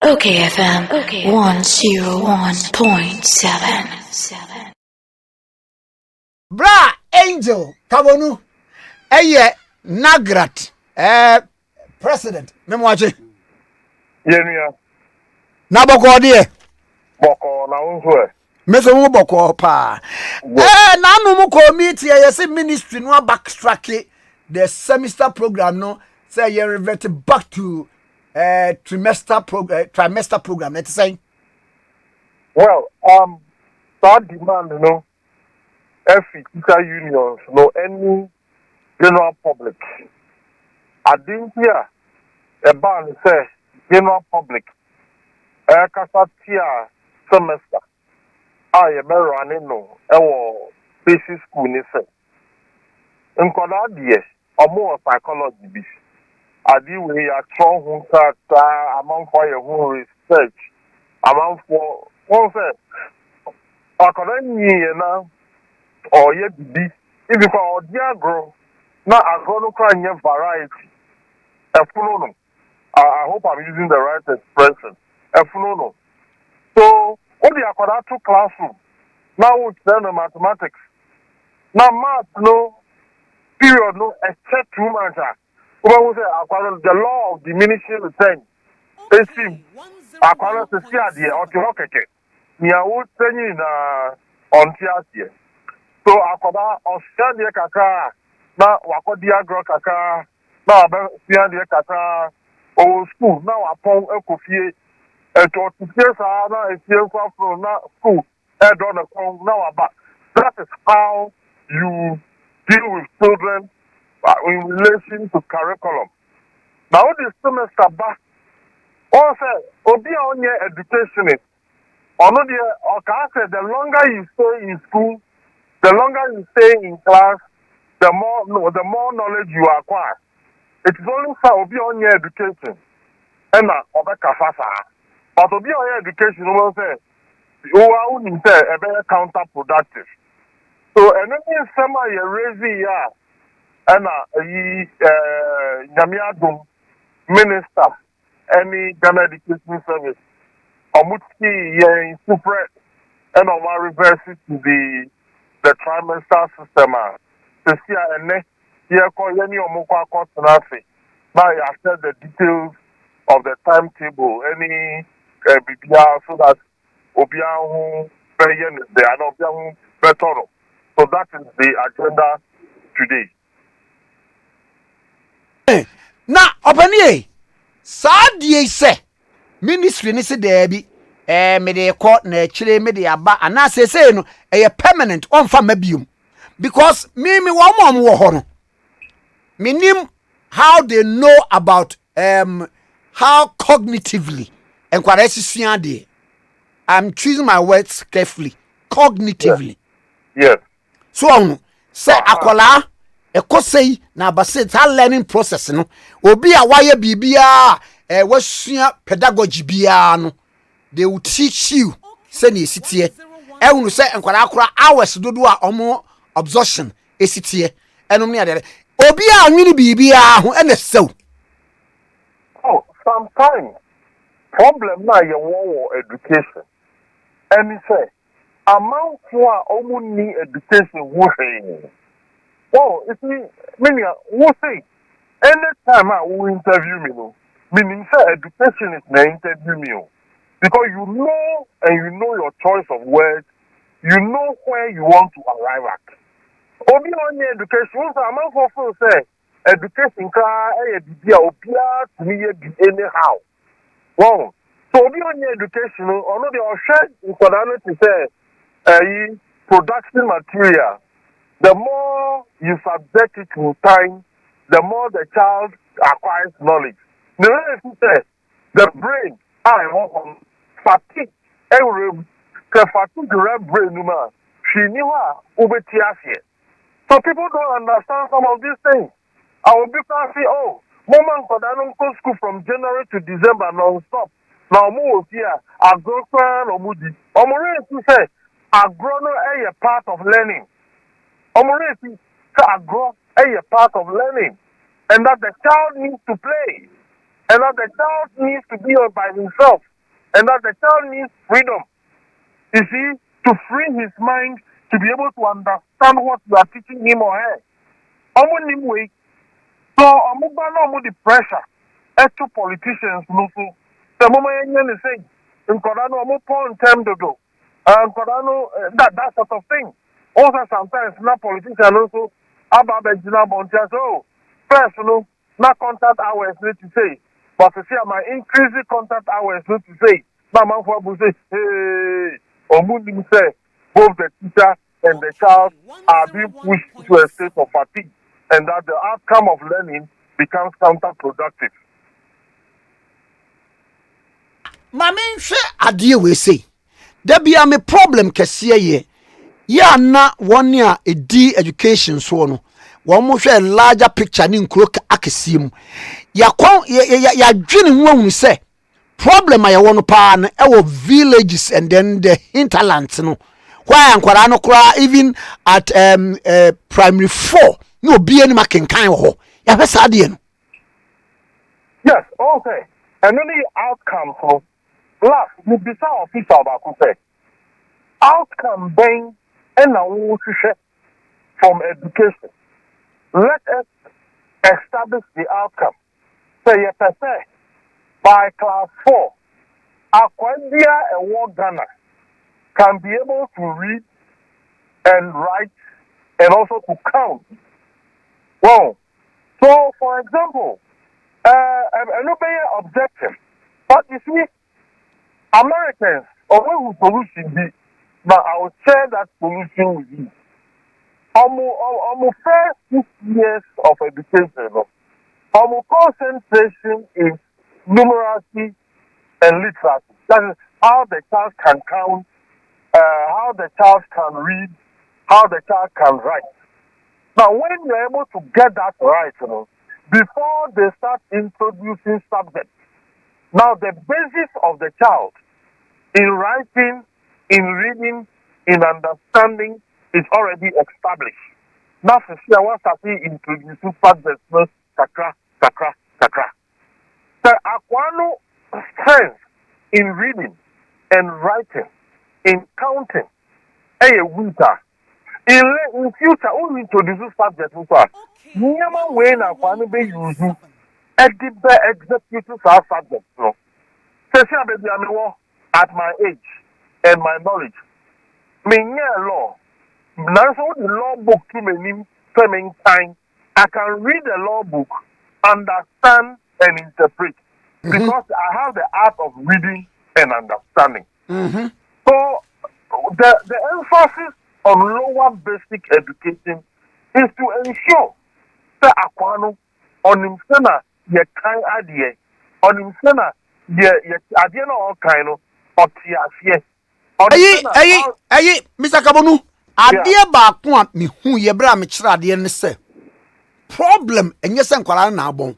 OKFM 101.7. Bra Angel Kabonu NAGRAT president memwache Yenia Naboko de Boko na unzo meso mu boko pa na no mu committee yes ministry no backtrack the semester program no say you revert back to trimester program let's say well that demand every teacher unions any general public I didn't hear a ban say general public kasa tia semester I be running no basic school ni say nkoda de omo psychology bi adi we ya tro hu ta among for your research among for one say akoda nyi na or ye bibi if you for odi agro na agro no kwa nye variety efuno no I hope I'm using the right expression efuno no so odi akoda to classroom now we learn mathematics now math no period no except 2 months we say the law of diminishing return esteem akwara se si ade o ti hokeke nia wo tanyi na onti ase so akoba osiade kaka na wakodi agro kaka na abasiade kaka o school na wapon ekofie eto tie sa na efie kwafro na school edo na kon na waba that is how you deal with children in relation to curriculum now this semester back also obi on your educationist the longer you stay in school the longer you stay in class the more knowledge you acquire it is only for obi on your education and obeka fasa but obi on your education will say you are only say a very counterproductive so anything summer you raising ya and Nyamiadum minister any Ghana education service omuti ye super and on reverse it to the trimester system to see ene here call any omukwa court now I said the details of the timetable any BPR so that obiahu very they are not better so that is the agenda today. Na opanie sadie se ministry ni se debi me de ko na chire me de aba ana sese no permanent on fa mabium because me wo mom wo ho no minim how they know about how cognitively enkwara sisua de I'm choosing my words carefully cognitively yes so on say akola ekosei na abase that learning process no obi a waye bibia wasua pedagogy bia no they will teach you say na esitie ehunu say enkwara akora hours dodo a omo absorption esitie enom ne ade obi a nwini bibia ho ene sew sometimes problem na ye wo education and say amount for omo ni education wo hwe well, it's me, who say, anytime I will interview me, meaning say education is the interview me. Because you know and you know your choice of words, you know where you want to arrive at. Obi on your education, once a man for say, education can be to me anyhow. Well, so Obi on your education, or no, they are shared in to say, production material. The more you subject it to time, the more the child acquires knowledge. The brain, I want fatigue. Fatigue the brain, she knew her. So people don't understand some of these things. I will be say, oh, moment for that go school from January to December non-stop. Now move here, I go or moody. To say, I grow a part of learning. Omoresi grow a part of learning, and that the child needs to play, and that the child needs to be by himself. and that the child needs freedom. You see, to free his mind, to be able to understand what you are teaching him or her. Way. So, the pressure to politicians. The moment you say, in Kodano, term to do. Kodano, that sort of thing. Also, sometimes, not politicians also, about the Bontia, so, first, not contact hours, need to say. But to see my increasing contact hours, need to say. Mama, what will say, hey, Omunim say, both the teacher and the child are being pushed to a state of fatigue, and that the outcome of learning becomes counterproductive. Mama, adie we say, there be a problem kesiye ye. Ya na one year a D education so no. One mo share larger picture ni nkuro akesi mu. Ya dwene ho say problem I want pa na villages and then the hinterlands no. Why ankwara no kura even at primary 4 no be any makenkan ho. Ya be sa de no. Yes, okay. And then the outcome for last you be sa official about say outcome being and from education. Let us establish the outcome. Say by class 4, Aquandia and War Ghana can be able to read and write and also to count. Well, so for example, an objective. But you see, Americans, although solution be, but I will share that solution with you. Almost first 6 years of education, almost concentration is numeracy and literacy. That is how the child can count, how the child can read, how the child can write. Now, when you're able to get that right, before they start introducing subjects, now the basis of the child in writing, in reading, in understanding is already established. Now, for sure, once I see introducing subjects, sakra. The Aquano strength in reading and writing, in counting, winter. In future, only introduce subjects. Never when Aquano be using executive subjects. Baby, at my age and my knowledge. Law. Now, so the law book to me spending time. I can read the law book, understand and interpret because I have the art of reading and understanding. Mm-hmm. So the emphasis on lower basic education is to ensure that Aquano on himself ye kind idea on himself ye idea no all kind of tiasie. Ayi, Mr. Kabonu, idea ba ko a me hu ye bra me kira ade ne se problem enye se nkwara na abon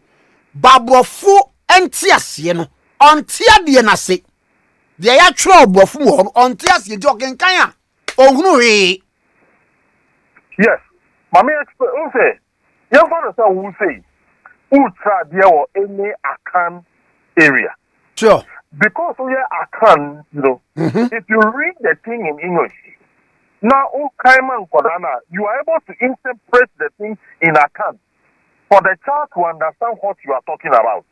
babrofo enti ase no onti ade na se de ya twere obrofo mu ho onti ase di okenkan a ohunu we. Yes, mama explain say you want to say who say who try there or any Akan area. Sure. Because we are Akan, if you read the thing in English, now you are able to interpret the thing in Akan for the child to understand what you are talking about.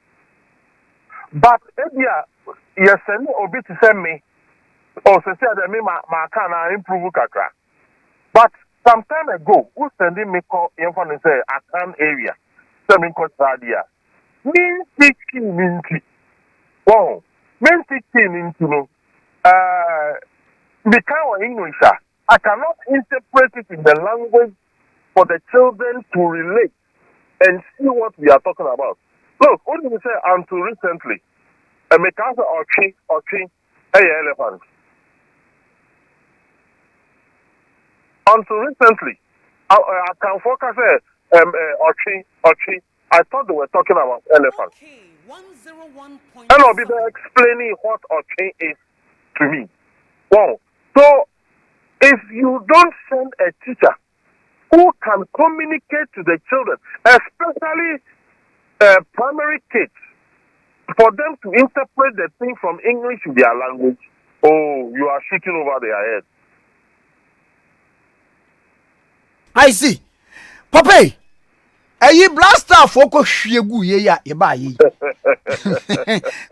But if you send Obi to send me, or say that me my can improve kakra. But some time ago, who sending me call info and say Akan area, sending call Sadia. Mean teaching into wow. When teaching into become English, I cannot interpret it in the language for the children to relate and see what we are talking about. Look, what did you say until recently? A mechanical or tree, elephant. Until recently, I can focus or tree. I thought they were talking about elephants. And I'll be there explaining what Oche is to me. Wow. So, if you don't send a teacher who can communicate to the children, especially primary kids, for them to interpret the thing from English to their language, oh, you are shooting over their head. I see. Papa, ayi blaster foko hwiegu ye ya ye ba yi.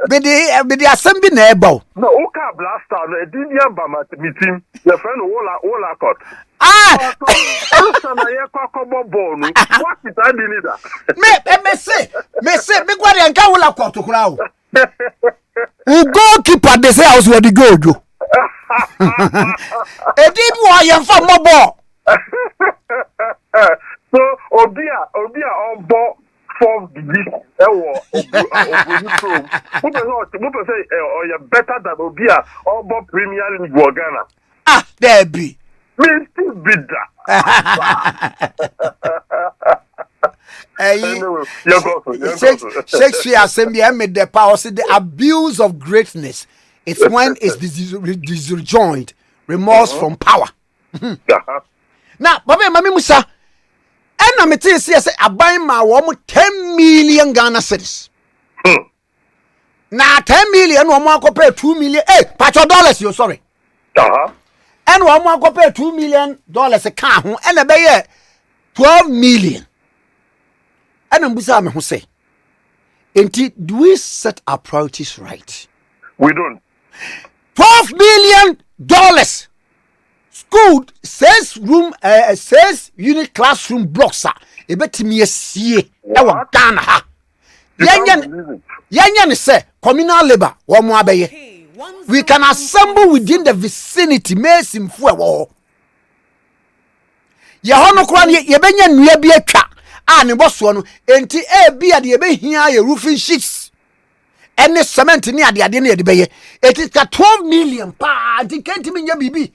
Be the assembly na eba. No, oka blaster no edinia ba meeting. Your friend Wola cut. Ah, Answer na ye kwakobo ball no. What is that leader? me say me kwa de nka Wola cut kura o. U goalkeeper dey say house where the goal jo. Edi bi wa ye fa mo ball. So Obia on ball 4th degree. People say you're better than Obia on ball Premier League Ghana. Ah, there be. Me still be that. Anyway, Shakespeare assembly made the power say the abuse of greatness is when it's disjoined, remorse from power. Now, Papa Mami Musa, and I'm telling you, say I buy my woman 10 million Ghana cedis. Now 10 million, one more compare 2 million. Hey, patch your dollars, you sorry. And one more compare $2 million a car, and a bay 12 million. And I'm Musa who say, indeed, do we set our priorities right? We don't. $12 million. School says unit classroom blocks are a bit me a see e Ghana ha. Yanyan say communal labor one more be. We can assemble within the vicinity mess in fuel. Yahono kwan ye benya nnua bi atwa a ne boso no enti e bia de be hia ye roofing sheets ene cement ni ade na ye de be ye it is 12 million pa enti kenti me nya bibi.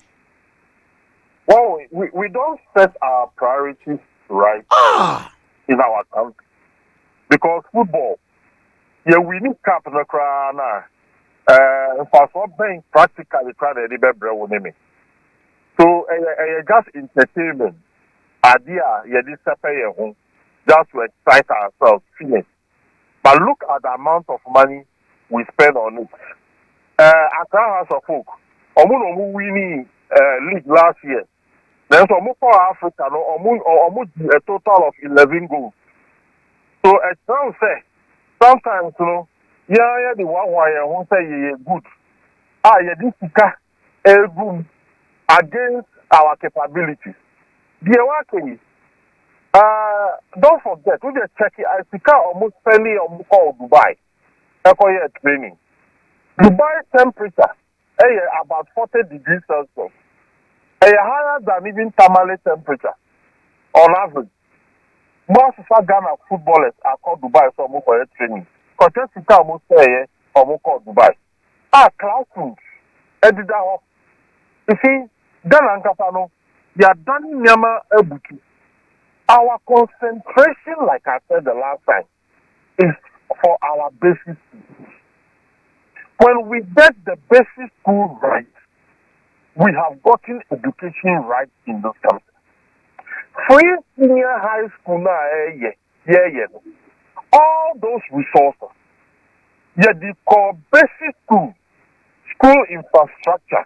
Well, we don't set our priorities right in our country. Because football, yeah, we need cap no crana. For some being practically trying to be me. So, just entertainment. Idea, yeah, this home just to excite ourselves. But look at the amount of money we spend on it. Accra House of Folk, Omuno winning league last year. Then so for Africa, no, almost a total of 11 goals. So it sounds say sometimes, you know, yeah, the one why I won't say good. This is good against our capabilities. The don't forget, we just check it. I think almost fairly call Dubai. Training. Dubai temperature about 40 degrees Celsius. Higher than even Tamale temperature on average. Most of Ghana footballers are called Dubai so for training. Because it's almost say called Dubai. Classrooms. You see, Ghana and Kapano, they are done Nyama Ebuki. Our concentration, like I said the last time, is for our basic school. When we get the basic school right, we have gotten education right in this country. Free senior high school now, all those resources, the core basic school infrastructure,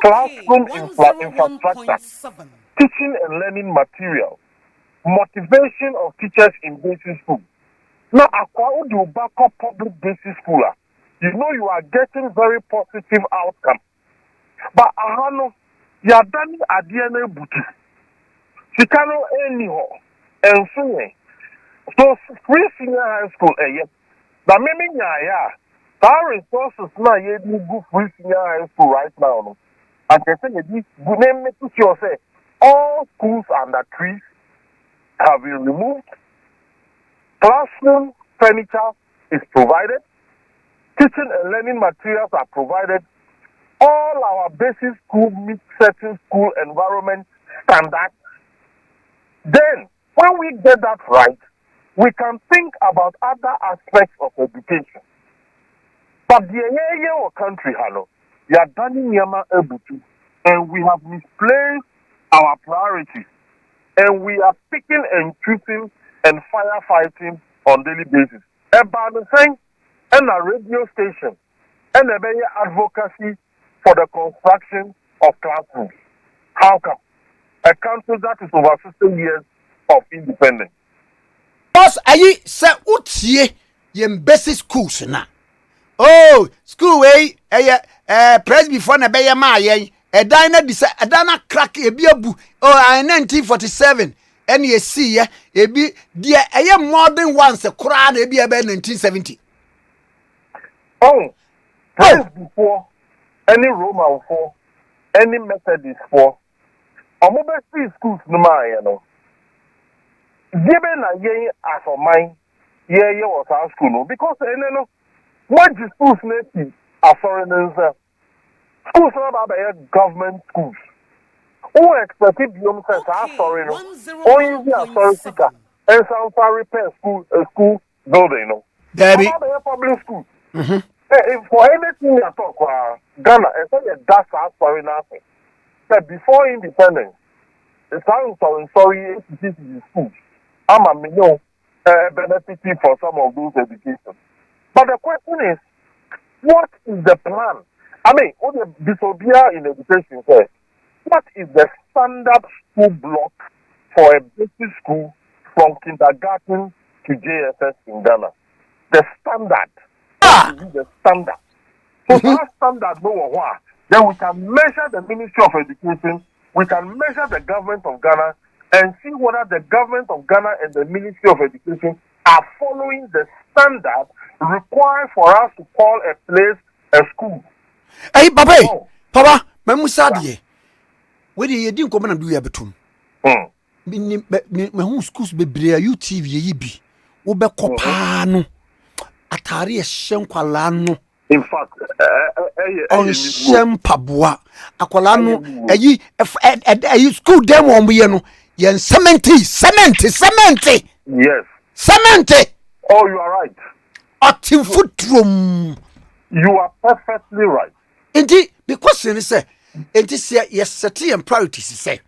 classroom infrastructure, teaching and learning material, motivation of teachers in basic school. Now, according to backup public basic school, you know you are getting very positive outcome. But ahano ya dani adiana buti. Sikano anyhow. And so free senior high school but maybe our resources now you good free senior high school right now. No? And they say this good name make sure say all schools under trees have been removed. Classroom furniture is provided. Teaching and learning materials are provided. All our basic school meet certain school environment standards. Then, when we get that right, we can think about other aspects of education. But the country, we are done Yama Ebutu, and we have misplaced our priorities, and we are picking and choosing and firefighting on daily basis. About the thing, and a radio station, and a very advocacy for the construction of classrooms. How come? A country that is over 60 years of independence. Boss, ayi se utie yem basic schools na. Oh, school way press before na be ye ma yen. Dan na disa dan na crack ebi abu. Oh, 1947. And ye see ye ebi de more than once a kura na ebi ebe 1970. Oh, press before any Roman for any Methodist for. Omo schools no ma ye no. Given a year as of mine, ye was our school no because no what the schools need are foreigners. Schools are about government schools. Who expected you says are sorry no. Only a sorry seeker and some repair school building no. Debbie. About public school. For anything at all, Ghana, and so that's our sorry nothing. But before independence, the town sorry this is school. I'm a million benefiting for some of those education. But the question is, what is the plan? I mean, what the disobedience in education says, what is the standard school block for a basic school from kindergarten to JSS in Ghana? The standard. The standard. So that standard, then we can measure the Ministry of Education, we can measure the government of Ghana, and see whether the government of Ghana and the Ministry of Education are following the standard required for us to call a place a school. Hey, Papa, Mamusadi, where you didn't come and do your betum. Me who schools be brea UTV ye be, Ube Copano, Atari Shenqualano. In fact, on Shempabua, Aqualano, a school demo on Biano. Yen cement. Yes. Cement. Oh, you are right. Atim footroom. You are perfectly right. Indeed, because you say, it is yes, certain priorities. Say,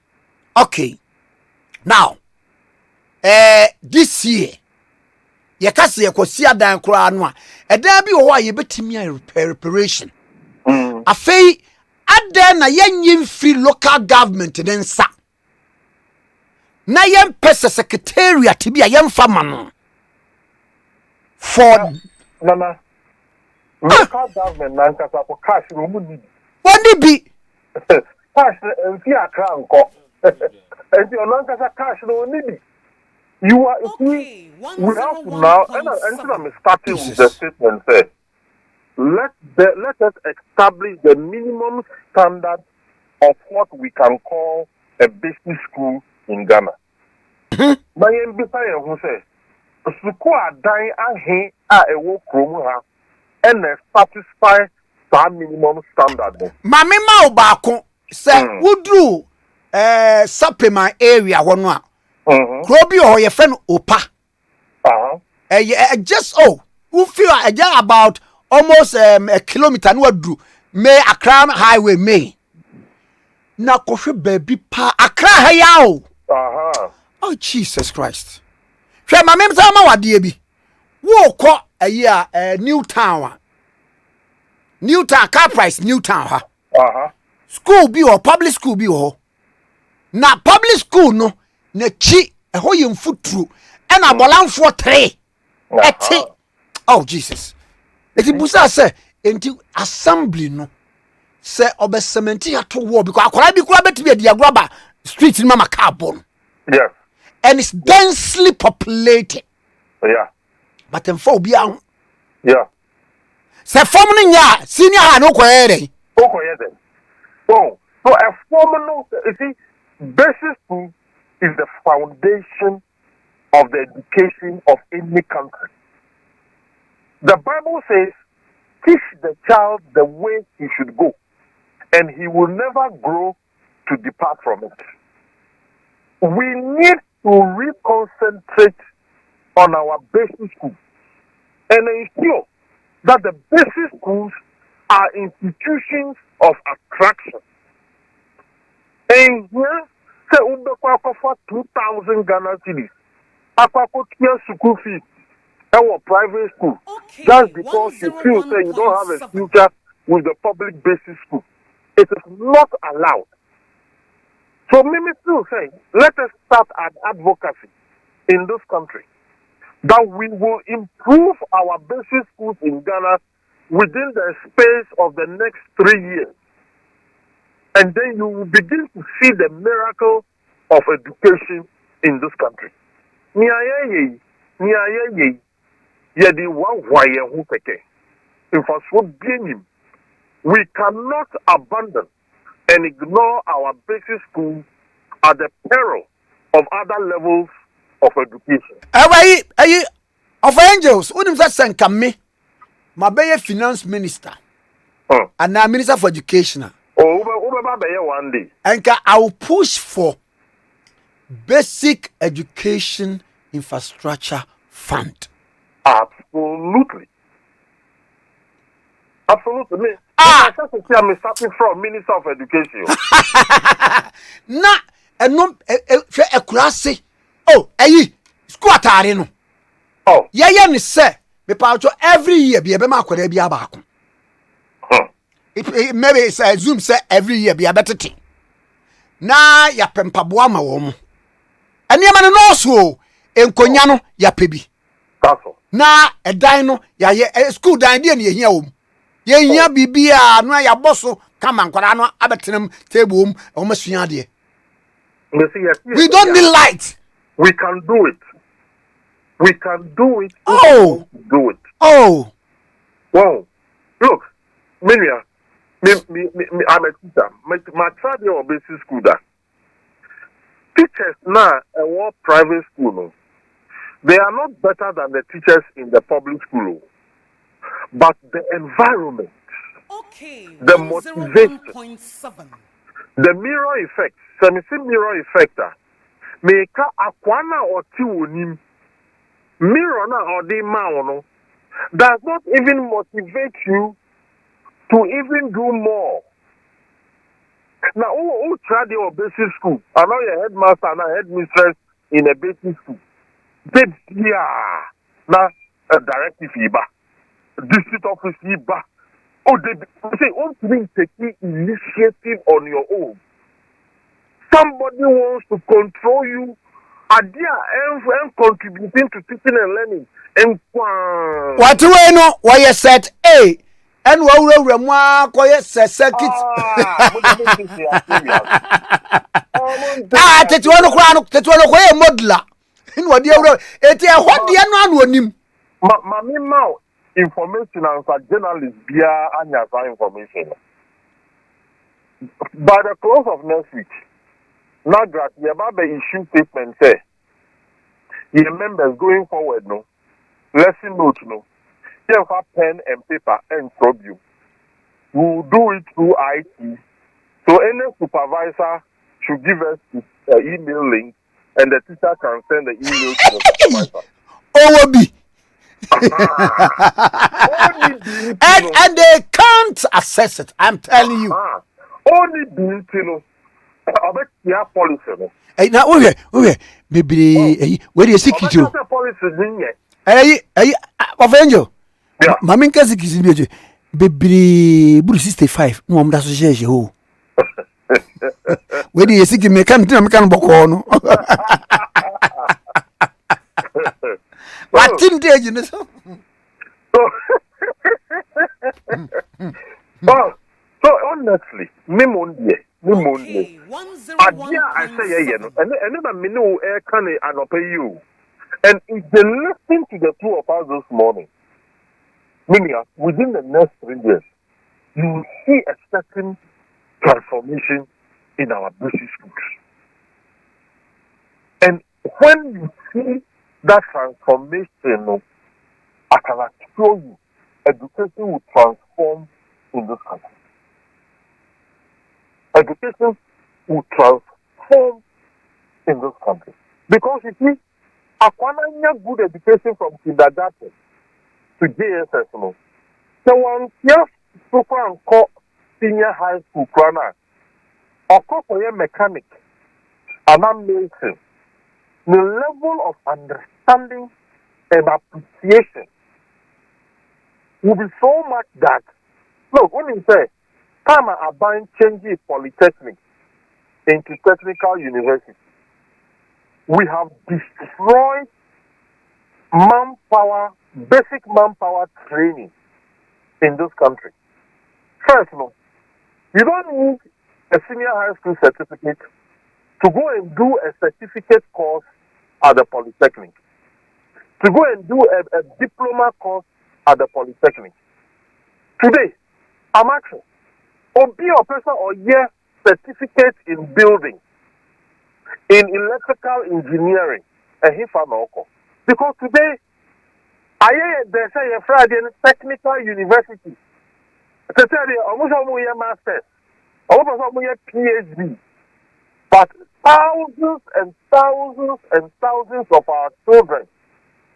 okay. Now, this year, ye can see a cosia dan crown. A derby or why you bet me a reparation. A fee, add then a young free local government then sa. Na yem pesa secretariat to be a young farmer for Nana local government nankasa for cash no money. What did be cash and see a crown co and your nankasa cash no need. You are we have to now and I'm starting with the statement say let us establish the minimum standard of what we can call a basic school in Ghana. My MBA who says, Sukua dying ahe a ewo kromu ha and satisfy some minimum standard. Mami ma obako say wudru supplement area one Krobi or your friend Opa. Just who feel about almost a kilometer no do may Accra highway may. Na koshe baby pa Accra hayao. Oh Jesus Christ. Hwe ma mem say ma wade bi. Wo ko New Town. New Town car price New Town ha. School bi or public school bi ho. Na public school no na chi ho yem futru e na bolanfo 3. Eti. Oh Jesus. Eti busa say enti assembly no say obesementi ato war because akwara bi kura beti bi diagraba street mama carbon. Yes. And it's densely populated. Yeah. But in for be out. Yeah. Say forming ya senior ha no kwere. Okay, so a formal you see basic school is the foundation of the education of any country. The Bible says, teach the child the way he should go, and he will never grow to depart from it. We need to reconcentrate on our basic schools and ensure that the basic schools are institutions of attraction. And here, say Umbekwa for 2,000 Ghana cedis. Akwakotia school fees Our private school, just because you feel say you don't have a future with the public basic school, it is not allowed. So Mimi still say, let us start an advocacy in this country that we will improve our basic schools in Ghana within the space of the next 3 years. And then you will begin to see the miracle of education in this country. We cannot abandon and ignore our basic schools at the peril of other levels of education. Ayi of angels, unim sa senka me mabeye finance minister. And now minister for education. One day. And I will push for basic education infrastructure fund. Absolutely. Absolutely. I'm starting from Minister of Education. Na eno ekurase. Oh, eyi school atare no. Oh. Ye ni say me pa every year be ma akwara bi abako. Maybe it's a Zoom say every year be a better thing. Na ya pempaboa ma wo mo. Ene ma no so enkonya no ya pebi. Na edan no ya ye school dan de na ye hia wo. Ye hia bibia no ya boso kama nkwara no abetenam table wo o masua de. We don't need light. We can do it. We can do it. Oh. Do it. Oh. Wow. Look, Minia. I'm a teacher. My child is basic school. That teachers now in private school, they are not better than the teachers in the public school, but the environment, the motivation, the mirror effect. So me see mirror effect. Make akwana or tiwonim mirror na or the man does not even motivate you to even do more. Now, who tried your basic school? I know your headmaster and a headmistress in a basic school. Did now a directive iba, district office iba. Oh, they say, oh, to take initiative on your own. Somebody wants to control you. And contributing to teaching and learning. And what do I know? Why you said, hey? And we quiet circuit. Tetuano modeler. In what you wrote, what the annual Mamma information and journalists via Anya's information. By the close of next week, NAGRAT, the about the issue statement say, your members going forward, no, lesson note, no. You have pen and paper and problem. We will do it through IT. So any supervisor should give us the email link, and the teacher can send the email to the supervisor. OOB. and they can't access it. I'm telling you. Only being about your policy. Hey, now okay, baby. Where do you see it? Hey, of angel. Yeah. Mamin kasi kisi baby. Buru 65. No, I'm that association. Oh. Where do you see me? Can't boko no. What team did you know? So honestly, me monday. I say and then me know air can and pay you. And if they listen to the two of us this morning, meaning within the next 3 years, you will see a certain transformation in our basic schools. And when you see that transformation, I can assure you, education will transform in this country. Education will transform in this country. Because you see, acquiring good education from kindergarten to JSS, no. So one just super and call senior high school planner or call for a mechanic and I'm making the level of understanding and appreciation will be so much that, look, when you say, Kama Aban changes polytechnic into technical university, we have destroyed manpower, basic manpower training in this country. First, no, you don't need a senior high school certificate to go and do a certificate course at the polytechnic, to go and do a diploma course at the polytechnic. Today, I'm asking, or be a person or year certificate in building, in electrical engineering, and Hifanoko. Because today, they say a Friday technical university. They say almost a master's, almost a PhD. But thousands and thousands and thousands of our children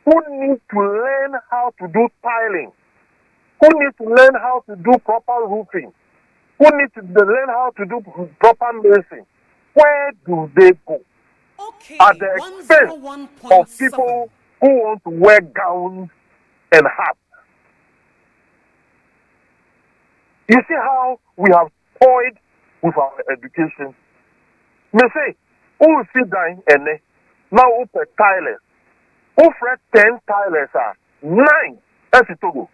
who need to learn how to do tiling, who need to learn how to do proper roofing, who need to learn how to do proper nursing, where do they go? Okay, At the expense of people who want to wear gowns and hats. You see how we have toyed with our education. Me say, who sit down and now who per tilers, who fret 10 tilers are 9 as it go.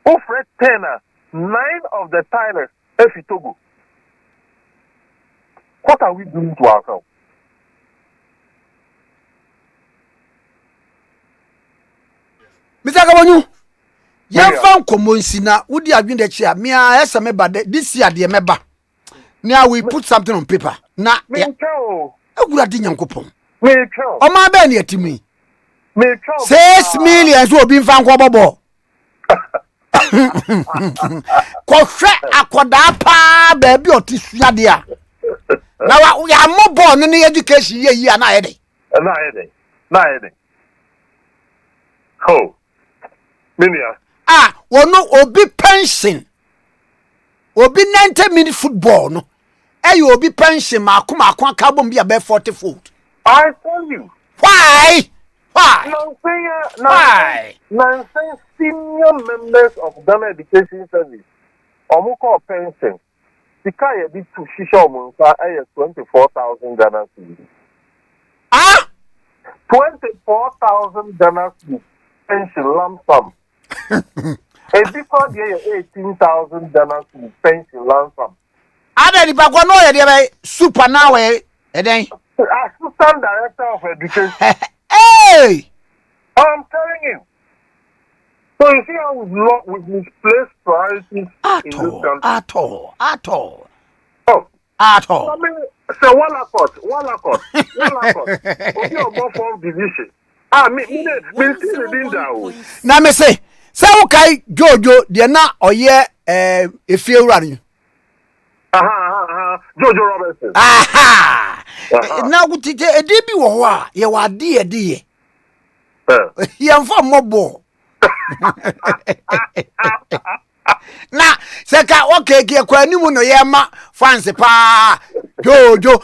Who fret 10 are 9 of the tilers as it go. What are we doing to ourselves? Mr. Gabonu, you found Komonsina, would you have been the chair? Me, I asked me about this year, dear Meba. Now we put something on paper. Now, I would have done coupon. Oh, my Benny to me. 6 million will be found Quababo. Koshe akodapa baby or tisyadia. Now we are more born in the education ye and I. Oh, Minia. No, obi pension. Obi 90-minute football, no. You obi pension, Makuma, carbon be about 40 foot. I tell you. Why? Why? Nonsense senior members of Ghana Education Service. Omuko pension. Sikaya be to Shisha Munsa, 24,000 Ghana cedis. 24,000 Ghana cedis pension lump sum. A before the 18,000 Ghana cedis pension lump sum. Ada di bagwa no ye dey super now Assistant Director of Education. Hey! I'm telling you. So you see how we've misplaced priorities in this country. At all. Oh. At all. I mean, say one accord. Obi obo form division. Me didn't down. Na me say okay Jojo de na oye efiewura ni. Jojo Robertson. Na gutite ede bi wo ho a ye wa ade ye mfa mobo. Na seka okay ke kwa ni mu no ye ma fans pa Jojo.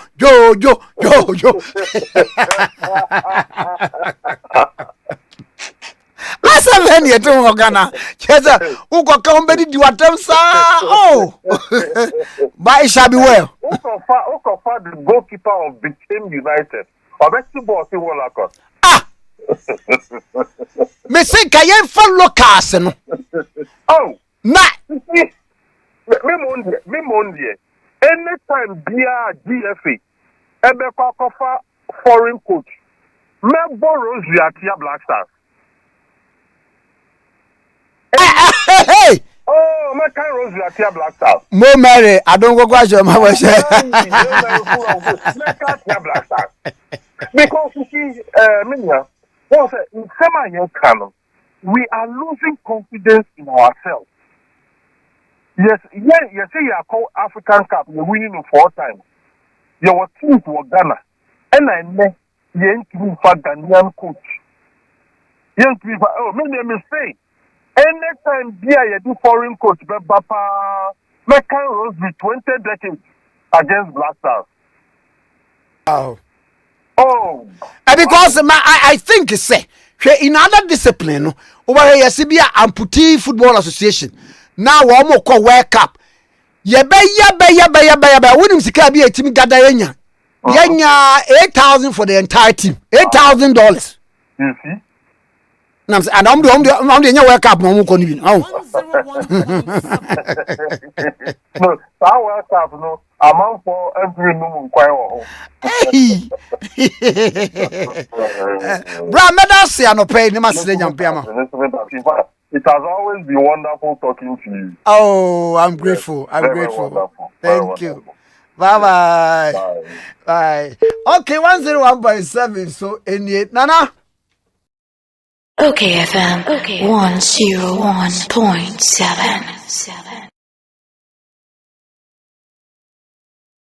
Asa veni eto ngana cheza uko kaombedi diwatem sa oh but it shall be well. Uko the goalkeeper of Became United. Obeti boss in Wolakot. Me say kayen follow cars no. Oh, na me mondi. Anytime bia GFA ebe kofa foreign coach. Me borrows Atia Black Stars. Hey. Oh, my kind Rose Atia Black Stars. Mo Mary, I don't go question my way. Black Stars. Because you see, Minya, in semi canon, we are losing confidence in ourselves. Yes, you say you are called African Cup, you're winning 4 times. Your team to Ghana, and I met young Ghanaian coach. Young people, my name is Faye. Anytime you do foreign coach, Bapa, Mekan Rose with 20 decades against Black Stars. Oh. Oh. Because I think say in other discipline no over here see be amputee football association now we mo call World Cup ye be wonim sika bi etimi gada yenya 8,000 for the entire team $8,000 you see and I'm the World Cup mo ko ni bi no that World Cup no amount for every no kwai wo hey bra medal say no pay ni masle nyampe ama. It has always been wonderful talking to you. Oh, I'm grateful. I'm very, grateful. Very wonderful. Thank you. Bye. Bye. Okay, 101.7. So, in it, Nana. OKFM 101.7.